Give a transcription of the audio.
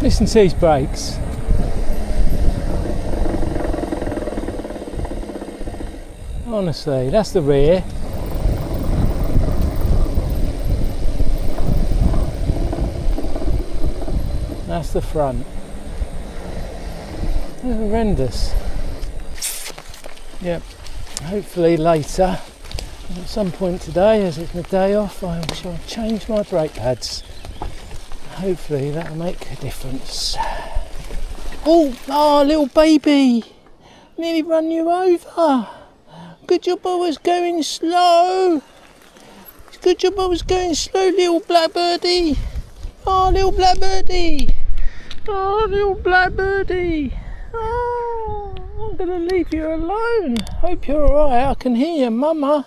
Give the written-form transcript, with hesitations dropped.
Listen to these brakes. Honestly, that's the rear. That's the front. They're horrendous. Yep, hopefully later, at some point today, as it's my day off, I shall change my brake pads. Hopefully that'll make a difference. Oh, little baby! Nearly run you over. Good job I was going slow. Good job I was going slow, little blackbirdie. Oh, little blackbirdie. Oh, little blackbirdie. Oh, I'm going to leave you alone. Hope you're alright. I can hear your mama.